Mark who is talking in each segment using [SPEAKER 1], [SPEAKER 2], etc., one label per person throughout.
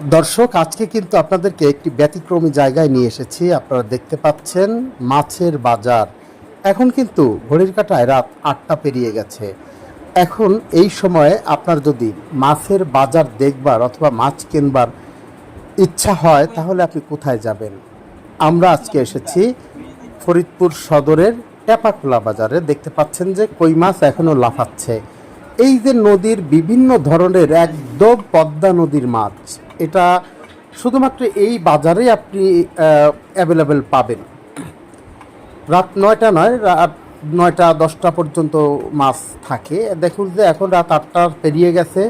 [SPEAKER 1] দর্শক, আজকে কিন্তু আপনাদেরকে একটি ব্যতিক্রমী জায়গায় নিয়ে এসেছি। আপনারা দেখতে পাচ্ছেন মাছের বাজার। এখন কিন্তু ঘড়ির কাঁটায় রাত ৮টা পেরিয়ে গেছে। এখন এই সময়ে আপনার যদি মাছের বাজার দেখবার অথবা মাছ কিনবার ইচ্ছা হয় তাহলে আপনি কোথায় যাবেন? আমরা আজকে এসেছি ফরিদপুর সদরের টেপাখোলা বাজারে। দেখতে পাচ্ছেন যে কই মাছ এখনও লাফাচ্ছে। এই যে নদীর বিভিন্ন ধরনের একদম পদ্মা নদীর মাছ, এটা শুধুমাত্র এই বাজারেই আপনি অ্যাভেলেবেল পাবেন। রাত ৯টা নয়, রাত ৯টা ১০টা পর্যন্ত মাছ থাকে। দেখুন যে এখন রাত ৮টা পেরিয়ে গেছে,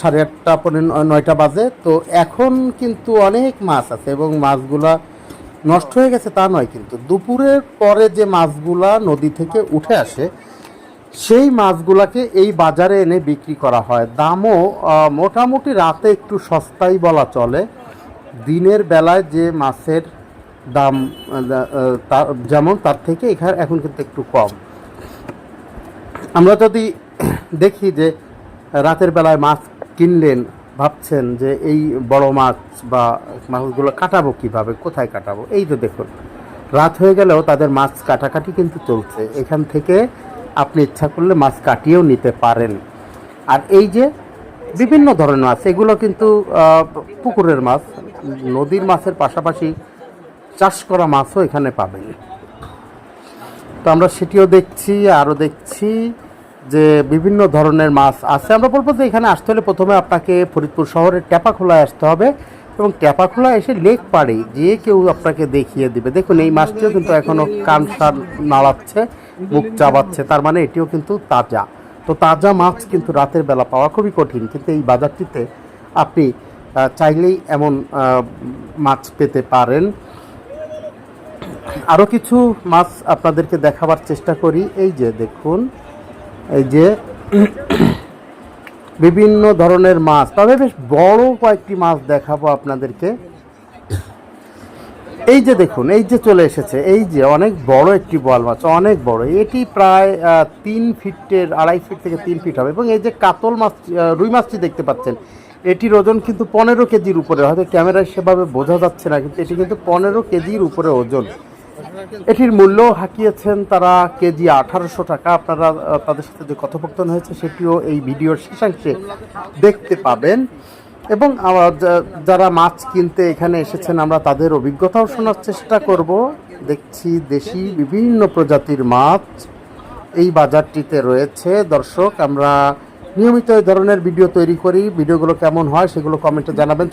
[SPEAKER 1] 8:30 পৌনে 9টা বাজে। তো এখন কিন্তু অনেক মাছ আছে এবং মাছগুলা নষ্ট হয়ে গেছে তা নয়, কিন্তু দুপুরের পরে যে মাছগুলা নদী থেকে উঠে আসে সেই মাছগুলাকে এই বাজারে এনে বিক্রি করা হয়। দামও মোটামুটি রাতে একটু সস্তাই বলা চলে। দিনের বেলায় যে মাছের দাম যেমন তার থেকে এখানে এখন কিন্তু একটু কম। আমরা যদি দেখি যে রাতের বেলায় মাছ কিনলেন, ভাবছেন যে এই বড় মাছ বা মাছগুলো কাটাবো কিভাবে, কোথায় কাটাবো? এই যে দেখুন, রাত হয়ে গেলেও তাদের মাছ কাটাকাটি কিন্তু চলছে। এখান থেকে আপনি ইচ্ছা করলে মাছ কাটিয়েও নিতে পারেন। আর এই যে বিভিন্ন ধরনের মাছ, এগুলো কিন্তু পুকুরের মাছ, নদীর মাছের পাশাপাশি চাষ করা মাছও এখানে পাবেন। তো আমরা সেটিও দেখছি, আরও দেখছি যে বিভিন্ন ধরনের মাছ আছে। আমরা বলবো যে এখানে আসতে হলে প্রথমে আপনাকে ফরিদপুর শহরের টেপাখোলায় আসতে হবে এবং টেপাখোলা এসে লেক পাড়ে যে কেউ আপনাকে দেখিয়ে দিবে। দেখুন, এই মাছটিও কিন্তু এখনও কানসার নাড়াচ্ছে, মুখ চাবাচ্ছে, তার মানে এটিও কিন্তু তাজা। তো তাজা মাছ কিন্তু রাতের বেলা পাওয়া খুবই কঠিন, কিন্তু এই বাজারটিতে আপনি চাইলেই এমন মাছ পেতে পারেন। আরও কিছু মাছ আপনাদেরকে দেখাবার চেষ্টা করি। এই যে দেখুন, এই যে বিভিন্ন ধরনের মাছ, তবে বেশ বড় কয়েকটি মাছ দেখাবো আপনাদেরকে। এই যে দেখুন, এই যে চলে এসেছে, এই যে অনেক বড় একটি বোয়াল মাছ, অনেক বড়। এটি প্রায় 3 ফিটের, 2.5 ফিট থেকে 3 ফিট হবে। এবং এই যে কাতল মাছ, রুই মাছটি দেখতে পাচ্ছেন, এটির ওজন কিন্তু 15 কেজির উপরে। হয়তো ক্যামেরায় সেভাবে বোঝা যাচ্ছে না, কিন্তু এটি কিন্তু 15 কেজির উপরে ওজন। এটির মূল্য হাঁকিয়েছেন তারা কেজি 1800 টাকা। আপনারা তাদের সাথে যে কথোপকথন হয়েছে সেটিও এই ভিডিওর শেষাংশে দেখতে পাবেন। এবং যারা মাছ কিনতে এখানে এসেছেন আমরা তাদের অভিজ্ঞতাও শোনার চেষ্টা করব। দেখছি দেশি বিভিন্ন প্রজাতির মাছ এই বাজারটিতে রয়েছে। দর্শক, আমরা নিয়মিত এই ধরনের ভিডিও তৈরি করি। ভিডিওগুলো কেমন হয় সেগুলো কমেন্টে জানাবেন।